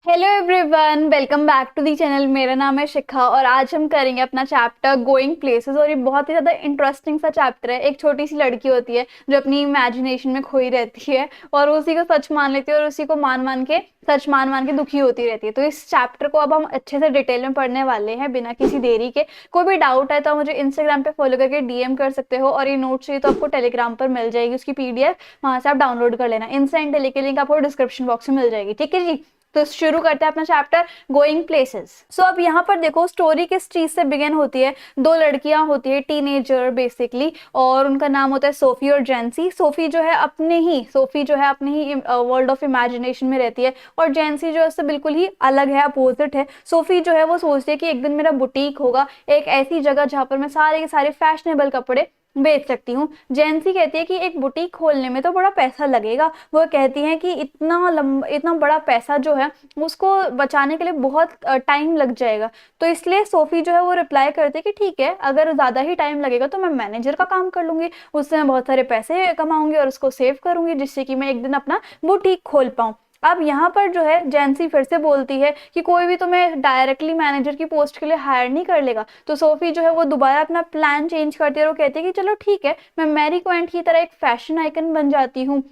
Hello everyone, welcome back to the channel. मेरा नाम है शिखा और आज हम करेंगे अपना चैप्टर गोइंग प्लेसेस। और ये बहुत ही ज़्यादा इंटरेस्टिंग सा चैप्टर है। एक छोटी सी लड़की होती है जो अपनी इमेजिनेशन में खोई रहती है और उसी को सच मान लेती है और उसी को मान मान के सच मान मान के दुखी होती रहती है। तो इस चैप्टर को अब हम अच्छे से डिटेल में पढ़ने वाले हैं बिना किसी देरी के। कोई भी डाउट है तो आप मुझे इंस्टाग्राम पे फॉलो करके डीएम कर सकते हो और ये नोट चाहिए तो आपको टेलीग्राम पर मिल जाएगी उसकी पीडीएफ, वहां से आप डाउनलोड कर लेना। इंस्टा एंड टेली की लिंक आपको डिस्क्रिप्शन बॉक्स में मिल जाएगी। ठीक है जी, तो शुरू करते हैं अपना चैप्टर गोइंग प्लेसेस। सो अब यहाँ पर देखो स्टोरी किस चीज से बिगिन होती है। दो लड़कियां होती है, टीनेजर बेसिकली, और उनका नाम होता है सोफी और जेंसी। सोफी जो है अपने ही वर्ल्ड ऑफ इमेजिनेशन में रहती है और जेंसी जो है उससे बिल्कुल ही अलग है, अपोजिट है। सोफी जो है वो सोचती है कि एक दिन मेरा बुटीक होगा, एक ऐसी जगह जहाँ पर मैं सारे के सारे फैशनेबल कपड़े बेच सकती हूँ। जेंसी कहती है कि एक बुटीक खोलने में तो बड़ा पैसा लगेगा। वो कहती है कि इतना बड़ा पैसा जो है उसको बचाने के लिए बहुत टाइम लग जाएगा। तो इसलिए सोफी जो है वो रिप्लाई करती है कि ठीक है, अगर ज्यादा ही टाइम लगेगा तो मैं मैनेजर का काम कर लूंगी, उससे मैं बहुत सारे पैसे कमाऊंगी और उसको सेव करूंगी जिससे कि मैं एक दिन अपना बुटीक खोल पाऊं। अब यहाँ पर जो है जेंसी फिर से बोलती है कि कोई भी तुम्हें डायरेक्टली मैनेजर की पोस्ट के लिए हायर नहीं कर लेगा। तो सोफी जो है वो दोबारा अपना प्लान चेंज करती है और वो कहती है कि चलो ठीक है, मैं मैरी क्वेंट की तरह एक फैशन आइकन बन जाती हूँ।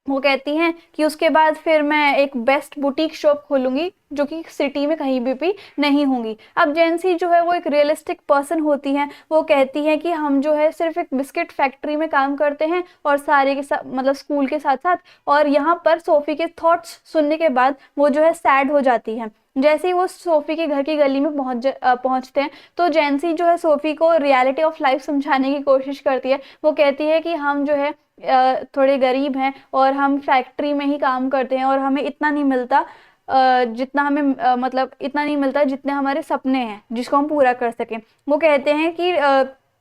वो कहती हैं कि उसके बाद फिर मैं एक बेस्ट बुटीक शॉप खोलूंगी जो कि सिटी में कहीं भी नहीं होंगी। अब जेंसी जो है वो एक रियलिस्टिक पर्सन होती है। वो कहती है कि हम जो है सिर्फ एक बिस्किट फैक्ट्री में काम करते हैं और सारे के साथ मतलब स्कूल के साथ साथ। और यहाँ पर सोफी के थॉट्स सुनने के बाद वो जो है सैड हो जाती है। जैसे ही वो सोफी के घर की गली में पहुंचते हैं तो जेंसी जो है सोफी को रियलिटी ऑफ लाइफ समझाने की कोशिश करती है। वो कहती है कि हम जो है थोड़े गरीब हैं और हम फैक्ट्री में ही काम करते हैं और हमें इतना नहीं मिलता, जितना हमें मतलब इतना नहीं मिलता जितने हमारे सपने हैं जिसको हम पूरा कर सकें। वो कहते हैं कि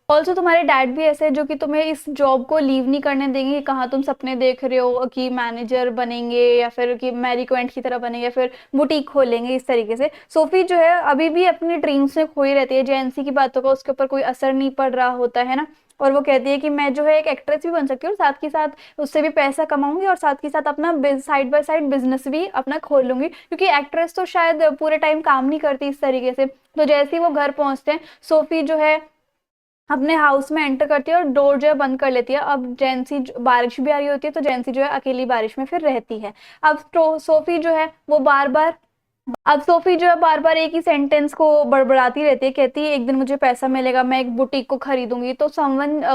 ऑल्सो तुम्हारे डैड भी ऐसे हैं जो कि तुम्हें इस जॉब को लीव नहीं करने देंगे कि कहाँ तुम सपने देख रहे हो कि मैनेजर बनेंगे या फिर कि मैरी क्वेंट की तरह बनेंगे या फिर बुटीक खोलेंगे। इस तरीके से सोफी जो है अभी भी अपने ड्रीम्स में खोई रहती है। जेएनसी की बातों का उसके ऊपर कोई असर नहीं पड़ रहा होता है ना। और वो कहती है कि मैं जो है एक एक्ट्रेस भी बन सकती हूँ और साथ के साथ उससे भी पैसा कमाऊंगी और साथ के साथ अपना साइड बाय साइड बिजनेस भी अपना खोल लूंगी, क्योंकि एक्ट्रेस तो शायद पूरे टाइम काम नहीं करती इस तरीके से। तो जैसे ही वो घर पहुंचते हैं सोफी जो है अपने हाउस में एंटर करती है और डोर जो है बंद कर लेती है। अब बारिश भी आ रही होती है तो जेंसी जो है अकेली बारिश में फिर रहती है। अब तो सोफी जो है वो बार बार अब सोफी जो है बार बार एक ही सेंटेंस को बड़बड़ाती रहती है। कहती है एक दिन मुझे पैसा मिलेगा, मैं एक बुटीक को खरीदूंगी। तो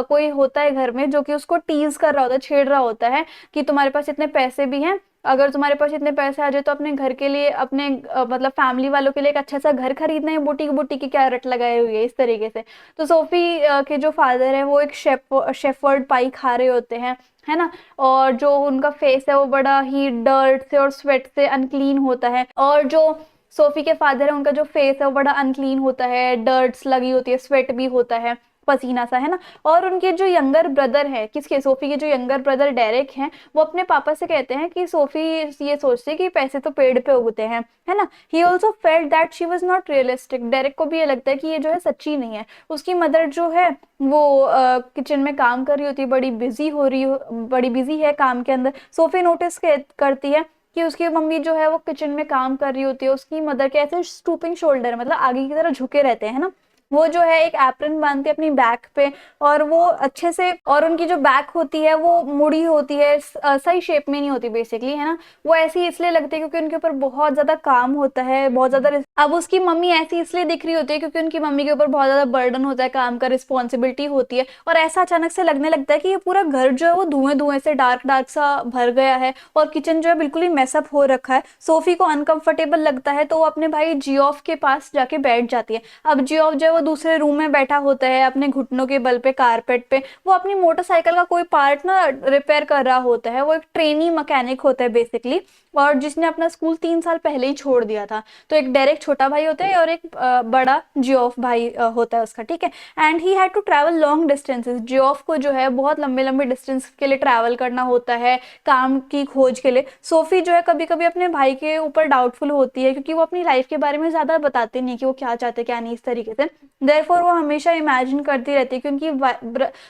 कोई होता है घर में जो कि उसको टीज कर रहा होता है, छेड़ रहा होता है कि तुम्हारे पास इतने पैसे भी हैं, अगर तुम्हारे पास इतने पैसे आ जाए तो अपने घर के लिए अपने मतलब फैमिली वालों के लिए एक अच्छा सा घर खरीदना है, बुटीक बुटीक की क्या रट लगाए हुई है इस तरीके से। तो सोफी के जो फादर है वो एक शेफर्ड पाई खा रहे होते हैं, है ना। और जो उनका फेस है वो बड़ा ही डर्ट से और स्वेट से अनक्लीन होता है। और जो सोफी के फादर है उनका जो फेस है वो बड़ा अनक्लीन होता है, डर्ट्स लगी होती है, स्वेट भी होता है, पसीना सा, है ना। और उनके जो यंगर ब्रदर है, किसके, सोफी के जो यंगर ब्रदर डेरेक हैं, वो अपने पापा से कहते हैं कि सोफी ये सोचती है कि पैसे तो पेड़ पे उगते हैं, है ना। He also felt that she was not realistic. Derek को भी ये लगता है कि ये जो है सच्ची नहीं है। उसकी मदर जो है वो किचन में काम कर रही होती है, बड़ी बिजी है काम के अंदर। सोफी नोटिस करती है कि उसकी मम्मी जो है वो किचन में काम कर रही होती है, उसकी मदर के ऐसे स्टूपिंग शोल्डर मतलब आगे की तरफ झुके रहते हैं ना। वो जो है एक एप्रन बांधती है अपनी बैक पे और वो अच्छे से, और उनकी जो बैक होती है वो मुड़ी होती है, सही शेप में नहीं होती बेसिकली, है ना। वो ऐसी इसलिए लगती है क्योंकि उनके ऊपर बहुत ज्यादा काम होता है, बहुत ज्यादा अब उसकी मम्मी ऐसी इसलिए दिख रही होती है क्योंकि उनकी मम्मी के ऊपर बहुत ज्यादा बर्डन होता है, काम का रिस्पॉन्सिबिलिटी होती है। और ऐसा अचानक से लगने लगता है कि ये पूरा घर जो है वो धुएं धुएं से डार्क डार्क सा भर गया है और किचन जो है बिल्कुल ही मेसअप हो रखा है। सोफी को अनकंफर्टेबल लगता है तो वो अपने भाई जियोफ के पास जाके बैठ जाती है। अब जियोफ जो है वो दूसरे रूम में बैठा होता है अपने घुटनों के बल पे कारपेट पे। वो अपनी मोटरसाइकिल का कोई पार्ट ना रिपेयर कर रहा होता है। वो एक ट्रेनी मैकेनिक होता है बेसिकली, और जिसने अपना स्कूल 3 साल पहले ही छोड़ दिया था। तो एक डायरेक्ट छोटा भाई होता है और एक बड़ा जियोफ भाई होता है उसका, ठीक है। And he had to travel long distances. Geoff को जो है बहुत लंबे लंबे डिस्टेंस के लिए ट्रैवल करना होता है काम की खोज के लिए। सोफी जो है कभी कभी अपने भाई के ऊपर डाउटफुल होती है क्योंकि वो अपनी लाइफ के बारे में ज्यादा बताते नहीं कि वो क्या चाहते क्या नहीं, इस तरीके से। देयरफॉर वो हमेशा इमेजिन करती रहती है कि उनकी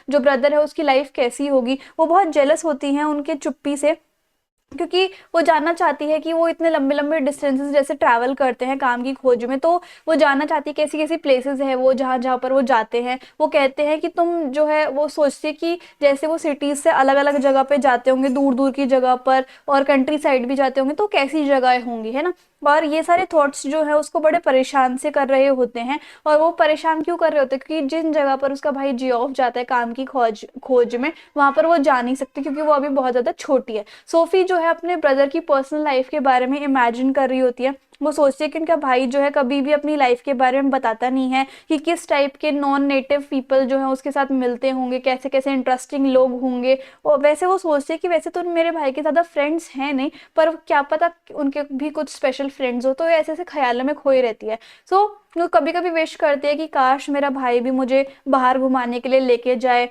जो ब्रदर है उसकी लाइफ कैसी होगी। वो बहुत जेलस होती है उनके चुप्पी से क्योंकि वो जानना चाहती है कि वो इतने लंबे लंबे डिस्टेंसेस जैसे ट्रैवल करते हैं काम की खोज में, तो वो जानना चाहती है कैसी कैसी प्लेसेस है वो जहाँ जहाँ पर वो जाते हैं। वो कहते हैं कि तुम जो है वो सोचते हैं कि जैसे वो सिटीज से अलग अलग जगह पे जाते होंगे, दूर दूर की जगह पर, और कंट्री साइड भी जाते होंगे, तो कैसी जगह होंगी, है ना। और ये सारे थॉट्स जो है उसको बड़े परेशान से कर रहे होते हैं। और वो परेशान क्यों कर रहे होते हैं, क्योंकि जिन जगह पर उसका भाई जियोफ जाता है काम की खोज खोज में, वहां पर वो जा नहीं सकती क्योंकि वो अभी बहुत ज्यादा छोटी है। सोफी जो है अपने ब्रदर की पर्सनल लाइफ के बारे में इमेजिन कर रही होती है। वो सोचती है कि उनका भाई जो है कभी भी अपनी लाइफ के बारे में बताता नहीं है, कि किस टाइप के नॉन नेटिव पीपल जो है उसके साथ मिलते होंगे, कैसे कैसे इंटरेस्टिंग लोग होंगे। और वैसे वो सोचती है कि वैसे तो मेरे भाई के ज़्यादा फ्रेंड्स हैं नहीं, पर क्या पता उनके भी कुछ स्पेशल फ्रेंड्स हो, तो ऐसे ऐसे ख्यालों में खोई रहती है। सो वो कभी कभी विश करती है कि काश मेरा भाई भी मुझे बाहर घुमाने के लिए लेके जाए।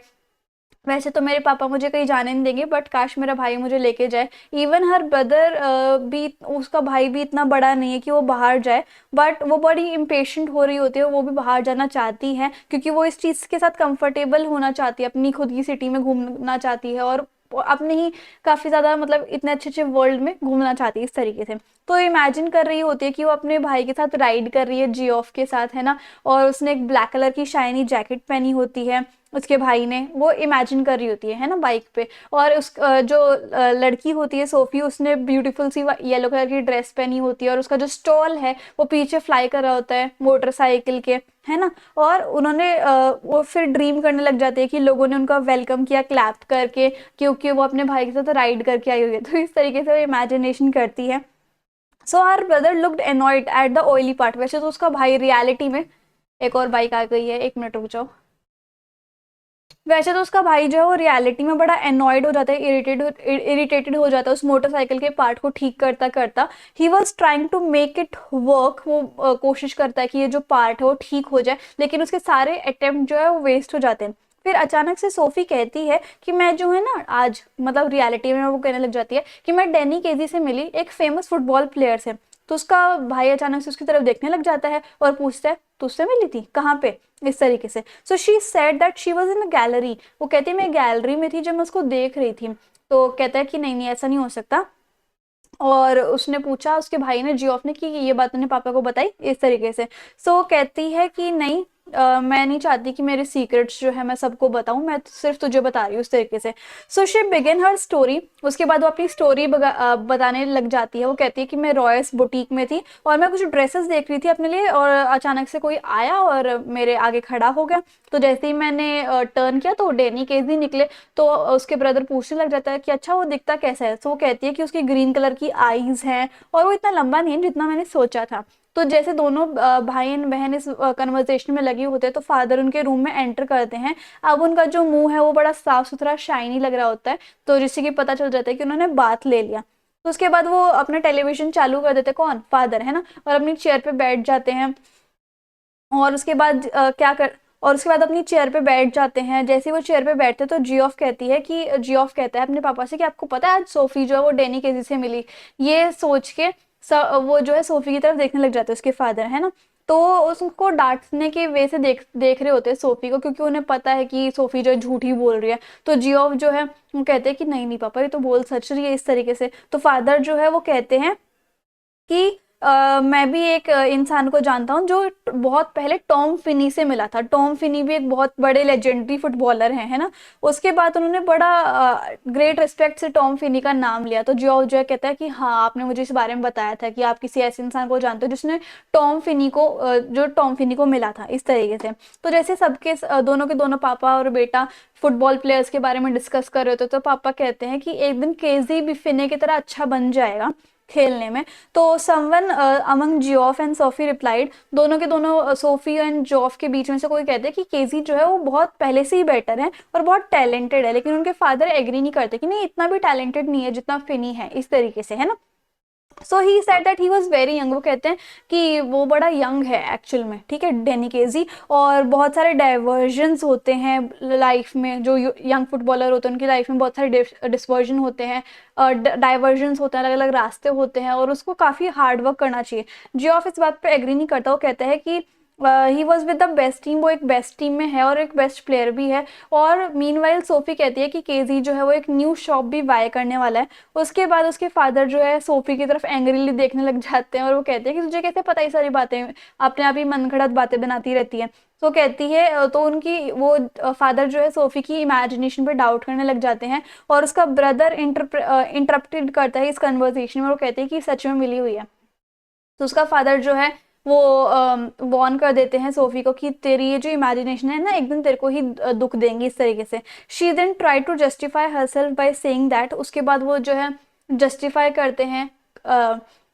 वैसे तो मेरे पापा मुझे कहीं जाने नहीं देंगे, बट काश मेरा भाई मुझे लेके जाए। इवन हर ब्रदर भी, उसका भाई भी इतना बड़ा नहीं है कि वो बाहर जाए, बट वो बड़ी इम्पेशेंट हो रही होती है, वो भी बाहर जाना चाहती है क्योंकि वो इस चीज़ के साथ कंफर्टेबल होना चाहती है, अपनी खुद की सिटी में घूमना चाहती है, और वो अपने ही काफ़ी ज़्यादा मतलब इतने अच्छे अच्छे वर्ल्ड में घूमना चाहती है इस तरीके से। तो इमेजिन कर रही होती है कि वो अपने भाई के साथ राइड कर रही है जियोफ के साथ, है ना। और उसने एक ब्लैक कलर की शाइनी जैकेट पहनी होती है, उसके भाई ने, वो इमेजिन कर रही होती है ना, बाइक पे। और उस जो लड़की होती है सोफी, उसने ब्यूटीफुल सी येलो कलर की ड्रेस पहनी होती है, और उसका जो स्टॉल है वो पीछे फ्लाई कर रहा होता है मोटरसाइकिल के, है ना। और उन्होंने वो फिर ड्रीम करने लग जाते हैं कि लोगों ने उनका वेलकम किया क्लैप करके, क्योंकि वो अपने भाई के साथ राइड करके आई हुई है। तो इस तरीके से वो इमेजिनेशन करती है। So our brother looked annoyed at the oily part. वैसे तो उसका भाई रियलिटी में, एक और बाइक आ गई है, 1 मिनट रुक जाओ। वैसे तो उसका भाई जो है वो रियलिटी में बड़ा एनॉयड हो जाता है, इरिटेटेड हो जाता है उस मोटरसाइकिल के पार्ट को ठीक करता करता। He was trying to make it work. वो कोशिश करता है कि ये जो पार्ट है वो ठीक हो जाए, लेकिन उसके सारे अटेम्प्ट जो है वो वेस्ट हो जाते हैं। फिर अचानक से सोफी कहती है कि मैं जो है ना आज, मतलब रियलिटी में वो कहने लग जाती है कि मैं डैनी केजी से मिली, एक फेमस फुटबॉल प्लेयर से। तो उसका भाई अचानक से उसकी तरफ देखने लग जाता है और पूछता है, तुझसे मिली थी कहाँ पे, इस तरीके से। So she said that she was in a gallery. वो कहती है मैं गैलरी में थी जब मैं उसको देख रही थी। तो कहता है कि नहीं नहीं ऐसा नहीं हो सकता। और उसने पूछा, उसके भाई ने, जियोफ ने, कि ये बात उन्हें पापा को बताई इस तरीके से। सो कहती है कि नहीं, मैं नहीं चाहती कि मेरे सीक्रेट्स जो है मैं सबको बताऊं, मैं तो सिर्फ तुझे बता रही हूँ इस तरीके से। So she begin her story. उसके बाद वो अपनी स्टोरी बताने लग जाती है। वो कहती है कि मैं रॉयस बुटीक में थी और मैं कुछ ड्रेसेस देख रही थी अपने लिए, और अचानक से कोई आया और मेरे आगे खड़ा हो गया। तो जैसे ही मैंने टर्न किया तो डैनी केजी निकले। तो उसके ब्रदर पूछने लग जाता है कि अच्छा वो दिखता कैसा है। तो वो कहती है कि उसकी ग्रीन कलर की आईज हैं, और वो इतना लंबा नहीं है जितना मैंने सोचा था। तो जैसे दोनों भाई एंड बहन इस कन्वर्सेशन में लगे होते हैं, तो फादर उनके रूम में एंटर करते हैं। अब उनका जो मुंह है वो बड़ा साफ सुथरा शाइनी लग रहा होता है, तो जिससे कि पता चल जाता है कि उन्होंने बात ले लिया। तो उसके बाद वो अपना टेलीविजन चालू कर देते, कौन, फादर, है ना। और अपनी चेयर पे बैठ जाते हैं। और उसके बाद क्या कर और उसके बाद अपनी चेयर पे बैठ जाते हैं। जैसे ही वो चेयर पे बैठते हैं तो जियोफ कहता है अपने पापा से कि आपको पता है आज सोफी जो है वो डैनी केजी से मिली। ये सोच के वो जो है सोफी की तरफ देखने लग जाते हैं, उसके फादर, है ना। तो उसको डांटने के वे से देख देख रहे होते हैं सोफी को, क्योंकि उन्हें पता है कि सोफी जो है झूठी बोल रही है। तो जियोफ जो है वो कहते हैं कि नहीं नहीं पापा, ये तो बोल सच रही है, इस तरीके से। तो फादर जो है वो कहते हैं कि मैं भी एक इंसान को जानता हूँ जो बहुत पहले टॉम फिनी से मिला था। टॉम फिनी भी एक बहुत बड़े लेजेंडरी फुटबॉलर हैं, है ना। उसके बाद उन्होंने बड़ा ग्रेट रिस्पेक्ट से टॉम फिनी का नाम लिया। तो जो कहता है कि हाँ आपने मुझे इस बारे में बताया था कि आप किसी ऐसे इंसान को जानते हो जिसने जो टॉम फिनी को मिला था, इस तरीके से। तो जैसे सबके दोनों के दोनों पापा और बेटा फुटबॉल प्लेयर्स के बारे में डिस्कस कर रहे होते, तो पापा कहते हैं कि एक दिन केजी भी फिने की तरह अच्छा बन जाएगा खेलने में। तो someone among Geoff and Sophie replied. दोनों के दोनों सोफी एंड जॉफ के बीच में से कोई कहते हैं कि केजी जो है वो बहुत पहले से ही बेटर है और बहुत टैलेंटेड है, लेकिन उनके फादर एग्री नहीं करते कि नहीं इतना भी टैलेंटेड नहीं है जितना फिनी है, इस तरीके से, है ना। So he said that he was very young. वो कहते हैं कि वो बड़ा यंग है एक्चुअल में, ठीक है, डेनी केजी। और बहुत सारे डाइवर्जन्स होते हैं लाइफ में, जो यंग फुटबॉलर होते हैं उनकी लाइफ में बहुत सारे डिस्वर्जन होते हैं, डाइवर्जन्स होते हैं, अलग अलग रास्ते होते हैं, और उसको काफ़ी हार्ड वर्क करना चाहिए। जियोफ इस बात पे एग्री नहीं करता। वो कहता है कि he was with the best team, वो एक बेस्ट टीम में है और एक बेस्ट प्लेयर भी है। और मीनवाइल सोफी कहती है कि केजी जो है वो एक न्यू शॉप भी बाय करने वाला है। उसके बाद उसके फादर जो है सोफी की तरफ एंग्रीली देखने लग जाते हैं और वो कहते हैं कि तुझे कैसे पता ये सारी बातें, अपने आप ही मनगढ़ंत बातें बनाती रहती है। तो कहती है तो उनकी वो फादर जो है सोफी की इमेजिनेशन पे डाउट करने लग जाते हैं और उसका ब्रदर इंटरप्टेड करता है इस कन्वर्सेशन में। वो कहते हैं कि सच में मिली हुई है। तो उसका फादर जो है वो वॉर्न कर देते हैं सोफी को कि तेरी ये जो इमेजिनेशन है ना एक दिन तेरे को ही दुख देंगी इस तरीके से। She then try to justify herself by saying that, उसके बाद वो जो है जस्टिफाई करते हैं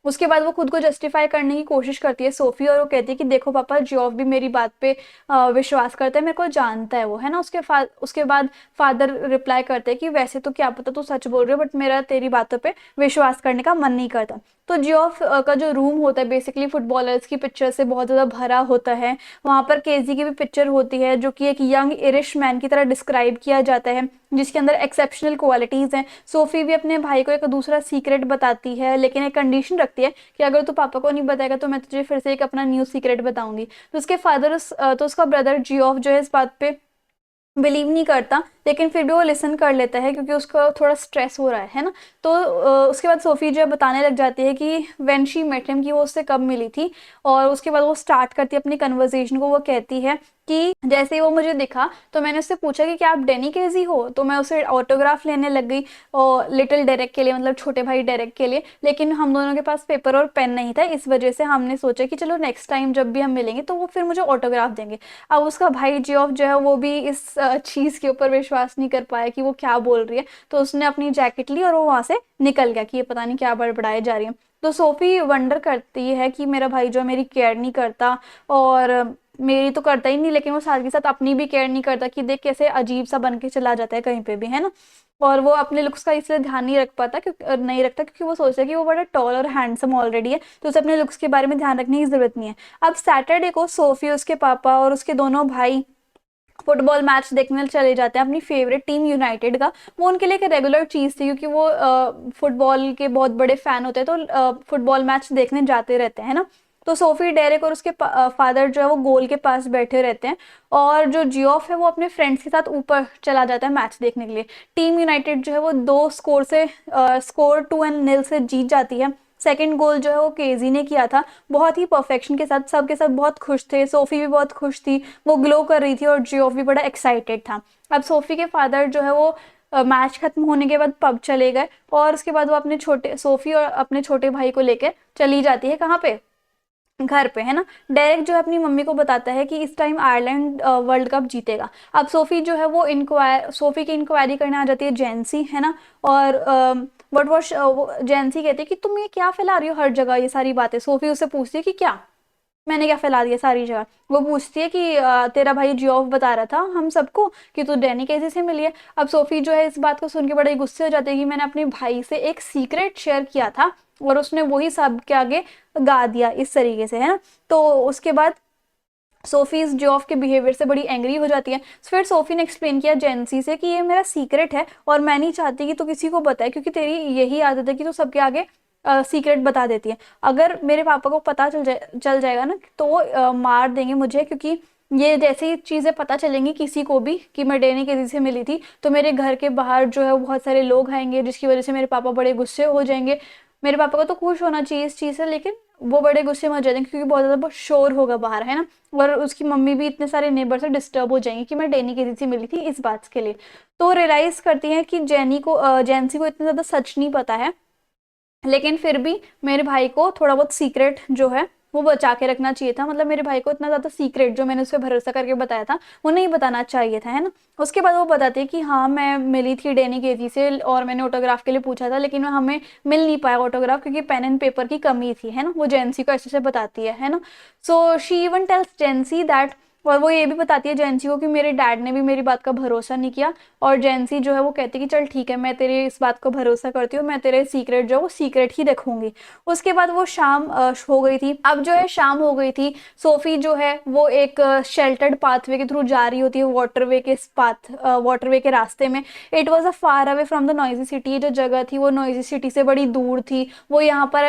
उसके बाद वो खुद को जस्टिफाई करने की कोशिश करती है सोफी, और वो कहती है कि देखो पापा जियोफ भी मेरी बात पे विश्वास करता है, मेरे को जानता है वो, है ना। उसके बाद फादर रिप्लाई करते हैं कि वैसे तो क्या पता तू सच बोल रही हो, बट मेरा तेरी बातों पे विश्वास करने का मन नहीं करता। तो जियोफ का जो रूम होता है बेसिकली फुटबॉलर्स की पिक्चर से बहुत ज़्यादा भरा होता है। वहाँ पर केजी की भी पिक्चर होती है जो कि एक यंग इरिश मैन की तरह डिस्क्राइब किया जाता है जिसके अंदर एक्सेप्शनल क्वालिटीज़ हैं। सोफी भी अपने भाई को एक दूसरा सीक्रेट बताती है लेकिन एक कंडीशन रखती है कि अगर तू पापा को नहीं बताएगा तो मैं तुझे फिर से एक अपना न्यू सीक्रेट बताऊंगी। तो उसके फादर तो उसका ब्रदर जियोफ जो है इस बात पे बिलीव नहीं करता, लेकिन फिर भी वो लिसन कर लेता है क्योंकि उसको थोड़ा स्ट्रेस हो रहा है ना। तो उसके बाद सोफी जो है बताने लग जाती है कि व्हेन शी मेट हिम, कि वो उससे कब मिली थी। और उसके बाद वो स्टार्ट करती है अपनी कन्वर्सेशन को। वो कहती है कि जैसे ही वो मुझे दिखा तो मैंने उससे पूछा कि क्या आप डेनी केजी हो, तो मैं उसे ऑटोग्राफ लेने लग गई और लिटिल डेरेक के लिए, मतलब छोटे भाई डेरेक के लिए। लेकिन हम दोनों के पास पेपर और पेन नहीं था, इस वजह से हमने सोचा कि चलो नेक्स्ट टाइम जब भी हम मिलेंगे तो वो फिर मुझे ऑटोग्राफ देंगे। अब उसका भाई जियोफ जो है वो भी इस चीज़ के ऊपर विश्वास नहीं कर पाया कि वो क्या बोल रही है। तो उसने अपनी जैकेट ली और वो वहां से निकल गया कि ये पता नहीं क्या बड़बड़ाई जा रही है। तो सोफी वंडर करती है कि मेरा भाई जो है मेरी केयर नहीं करता, और मेरी तो करता ही नहीं लेकिन वो साथ के साथ अपनी भी केयर नहीं करता, कि देख कैसे अजीब सा बन के चला जाता है कहीं पे भी, है ना। और वो अपने लुक्स का इसलिए ध्यान नहीं रख पाता क्योंकि नहीं रखता क्योंकि वो सोचता है कि वो बड़ा टॉल और हैंडसम ऑलरेडी है, तो उसे अपने लुक्स के बारे में ध्यान रखने की जरूरत नहीं है। अब सैटरडे को सोफी, उसके पापा और उसके दोनों भाई फुटबॉल मैच देखने चले जाते हैं अपनी फेवरेट टीम यूनाइटेड का। वो उनके लिए एक रेगुलर चीज़ थी क्योंकि वो फुटबॉल के बहुत बड़े फैन होते हैं, तो फुटबॉल मैच देखने जाते रहते हैं ना। तो सोफी, डेरेक और उसके फादर जो है वो गोल के पास बैठे रहते हैं, और जो जियोफ है वो अपने फ्रेंड्स के साथ ऊपर चला जाता है मैच देखने के लिए। टीम यूनाइटेड जो है वो 2 स्कोर से स्कोर 2-0 से जीत जाती है। सेकंड गोल जो है वो केजी ने किया था, बहुत ही परफेक्शन के साथ। सबके सब बहुत खुश थे, सोफी भी बहुत खुश थी, वो ग्लो कर रही थी और जियोफ भी बड़ा एक्साइटेड था। अब सोफी के फादर जो है वो मैच खत्म होने के बाद पब चले गए, और उसके बाद वो अपने छोटे सोफी और अपने छोटे भाई को लेकर चली जाती है कहाँ पे, घर पे, है ना। डेरेक जो है अपनी मम्मी को बताता है कि इस टाइम आयरलैंड वर्ल्ड कप जीतेगा। अब सोफी जो है वो सोफी की इंक्वायरी करने आ जाती है जेंसी, है ना। और बट वो जेंसी कहती है कि तुम ये क्या फैला रही हो हर जगह ये सारी बातें। सोफी उससे पूछती है कि क्या मैंने क्या फैला दिया सारी जगह। वो पूछती है कि तेरा भाई जियोफ बता रहा था हम सबको कि तू डैनी केजी से मिली है। अब सोफी जो है इस बात को सुन के बड़े गुस्से हो जाती है कि मैंने अपने भाई से एक सीक्रेट शेयर किया था और उसने वही सब के आगे गा दिया इस तरीके से, है ना। तो उसके बाद सोफी इस जियोफ के बिहेवियर से बड़ी एंग्री हो जाती है। फिर सोफी ने एक्सप्लेन किया जेंसी से कि ये मेरा सीक्रेट है और मैं नहीं चाहती कि तू किसी को बताए, क्योंकि तेरी यही आदत है कि तू सबके आगे सीक्रेट बता देती है। अगर मेरे पापा को पता चल जाएगा ना तो वो मार देंगे मुझे, क्योंकि ये जैसे ही चीज़ें पता चलेंगी किसी को भी कि मैं डेनी केजी से मिली थी तो मेरे घर के बाहर जो है बहुत सारे लोग आएंगे जिसकी वजह से मेरे पापा बड़े गुस्से हो जाएंगे। मेरे पापा को तो खुश होना चाहिए इस चीज़ से, लेकिन वो बड़े गुस्से में हो जाएंगे क्योंकि बहुत ज़्यादा शोर होगा बाहर, है ना। और उसकी मम्मी भी इतने सारे नेबर से डिस्टर्ब हो जाएंगी कि मैं डेनी केजी से मिली थी इस बात के लिए। तो रियलाइज करती हैं कि जेंसी को इतना ज़्यादा सच नहीं पता है, लेकिन फिर भी मेरे भाई को थोड़ा बहुत सीक्रेट जो है वो बचा के रखना चाहिए था। मतलब मेरे भाई को इतना ज़्यादा सीक्रेट जो मैंने उस पर भरोसा करके बताया था वो नहीं बताना चाहिए था, है ना। उसके बाद वो बताती है कि हाँ मैं मिली थी डेनी केजी से और मैंने ऑटोग्राफ के लिए पूछा था, लेकिन हमें मिल नहीं पाया ऑटोग्राफ क्योंकि पेन एंड पेपर की कमी थी, है ना। वो जेंसी को ऐसे से बताती है ना। So she even tells Jency that और वो ये भी बताती है जेंसी को कि मेरे डैड ने भी मेरी बात का भरोसा नहीं किया। और जेंसी जो है वो कहती है कि चल ठीक है, मैं तेरे इस बात को भरोसा करती हूँ, मैं तेरे सीक्रेट जो है वो सीक्रेट ही रखूंगी। उसके बाद वो शाम हो गई थी। अब जो है शाम हो गई थी। सोफी जो है वो एक शेल्टर्ड पाथवे के थ्रू जा रही होती है वाटरवे के पाथ वाटरवे के रास्ते में। It was a far away from the noisy city. जो जगह थी वो नॉइजी सिटी से बड़ी दूर थी। वो यहाँ पर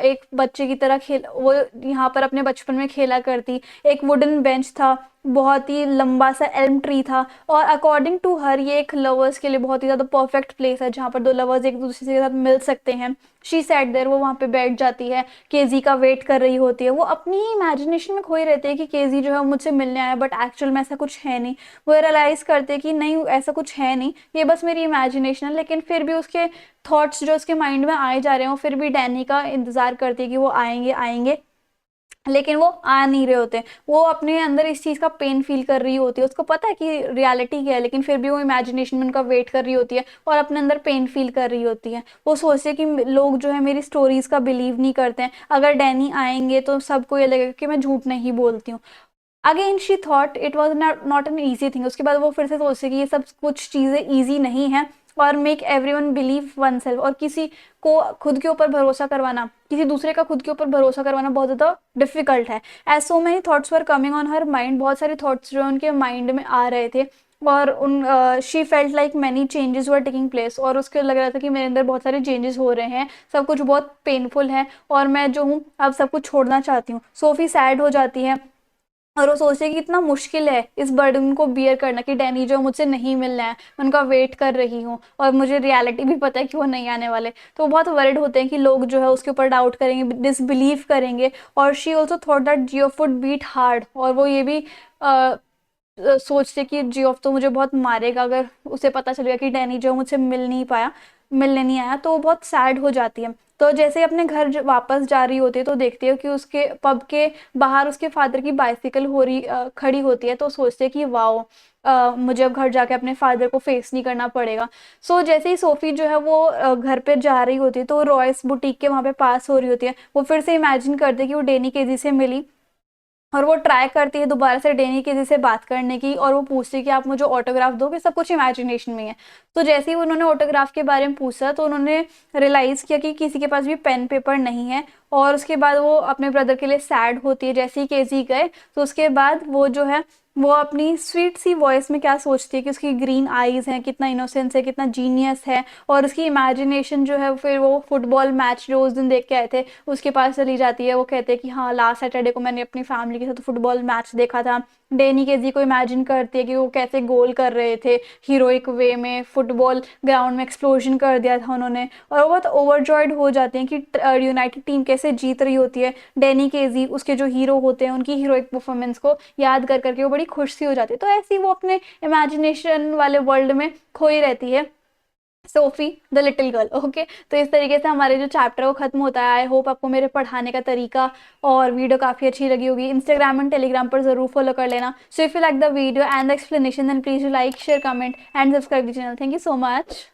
एक बच्चे की तरह वो यहाँ पर अपने बचपन में खेला करती। एक वुडन बेंच था, बहुत ही लंबा सा एल्म ट्री था। और अकॉर्डिंग टू हर ये एक लवर्स के लिए बहुत ही ज़्यादा परफेक्ट प्लेस है, जहाँ पर दो लवर्स एक दूसरे के साथ मिल सकते हैं। शी सैट देयर, वो वहाँ पे बैठ जाती है, केजी का वेट कर रही होती है। वो अपनी ही इमेजिनेशन में खोई रहती है कि केजी जो है मुझसे मिलने आया, बट एक्चुअल में ऐसा कुछ है नहीं। वो रियलाइज करते हैं कि नहीं, ऐसा कुछ है नहीं, ये बस मेरी इमेजिनेशन है। लेकिन फिर भी उसके थॉट्स जो उसके माइंड में आए जा रहे हो, फिर भी डैनी का इंतजार करती है कि वो आएंगे आएंगे, लेकिन वो आ नहीं रहे होते। वो अपने अंदर इस चीज का पेन फील कर रही होती है, उसको पता है कि रियलिटी क्या है, लेकिन फिर भी वो इमेजिनेशन में उनका वेट कर रही होती है और अपने अंदर पेन फील कर रही होती है। वो सोचती है कि लोग जो है मेरी स्टोरीज का बिलीव नहीं करते हैं, अगर डैनी आएंगे तो सबको ये लगेगा कि मैं झूठ नहीं बोलती हूँ। Again she thought it was not an easy thing. उसके बाद वो फिर से सोचती है कि ये सब कुछ चीज़ें ईजी नहीं है। और make every one believe one self, और किसी को खुद के ऊपर भरोसा करवाना, किसी दूसरे का खुद के ऊपर भरोसा करवाना बहुत ज़्यादा डिफिकल्ट है। As so many thoughts were coming on her mind, बहुत सारे थॉट्स जो उनके माइंड में आ रहे थे। और उन she felt like many changes were taking place, और उसके लग रहा था कि मेरे अंदर बहुत सारे चेंजेस हो रहे हैं, सब कुछ बहुत पेनफुल है, और मैं जो हूँ अब सब कुछ छोड़ना चाहती हूँ। सोफी सैड हो जाती है और वो सोचते हैं कि इतना मुश्किल है इस बर्डन को बियर करना, कि डैनी जो मुझसे नहीं मिलना है, मैं उनका वेट कर रही हूँ, और मुझे रियलिटी भी पता है कि वो नहीं आने वाले। तो वो बहुत वरिड होते हैं कि लोग जो है उसके ऊपर डाउट करेंगे, डिसबिलीव करेंगे। और she also thought that Geoff would beat hard, और वो ये भी सोचते कि जियोफ तो मुझे बहुत मारेगा अगर उसे पता चलेगा कि डैनी जो मुझसे मिलने नहीं आया। तो वो बहुत सैड हो जाती है। तो जैसे ही अपने घर वापस जा रही होती है तो देखती है कि उसके पब के बाहर उसके फादर की बाइसिकल खड़ी होती है। तो सोचते हैं कि वाओ, मुझे अब घर जाके अपने फादर को फेस नहीं करना पड़ेगा। सो जैसे ही सोफी जो है वो घर पे जा रही होती है तो रॉयस बुटीक के वहाँ पे पास हो रही होती है। वो फिर से इमेजिन करते हैं कि वो डेनी केजी से मिली, और वो ट्राई करती है दोबारा से डेनी के से बात करने की, और वो पूछती है कि आप मुझे ऑटोग्राफ दोगे, सब कुछ इमेजिनेशन में है। तो जैसे ही उन्होंने ऑटोग्राफ के बारे में पूछा तो उन्होंने रियलाइज किया कि किसी के पास भी पेन पेपर नहीं है। और उसके बाद वो अपने ब्रदर के लिए सैड होती है। जैसे ही केजी गए तो उसके बाद वो जो है वो अपनी स्वीट सी वॉइस में क्या सोचती है कि उसकी ग्रीन आईज हैं, कितना इनोसेंस है, कितना जीनियस है। और उसकी इमेजिनेशन जो है, फिर वो फुटबॉल मैच जो उस दिन देख के आए थे उसके पास चली जाती है। वो कहते हैं कि हाँ, लास्ट सैटरडे को मैंने अपनी फैमिली के साथ फुटबॉल मैच देखा था। डेनी केजी को इमेजिन करती है कि वो कैसे गोल कर रहे थे हीरोइक वे में, फुटबॉल ग्राउंड में एक्सप्लोजन कर दिया था उन्होंने। और वो बहुत ओवरजॉयड हो जाते हैं कि यूनाइटेड टीम कैसे जीत रही होती है। डेनी केजी उसके जो हीरो होते हैं उनकी हीरोइक परफॉर्मेंस को याद कर करके वो बड़ी खुश सी हो जाती है। तो ऐसे ही वो अपने इमेजिनेशन वाले वर्ल्ड में खोई रहती है, Sophie the little girl. Okay, तो इस तरीके से हमारे जो चैप्टर है वो खत्म होता है। आई होप आपको मेरे पढ़ाने का तरीका और वीडियो काफी अच्छी लगी होगी। इंस्टाग्राम एंड टेलीग्राम पर जरूर फॉलो कर लेना। So if you like the video and the explanation then please like share comment and subscribe the channel. Thank you so much.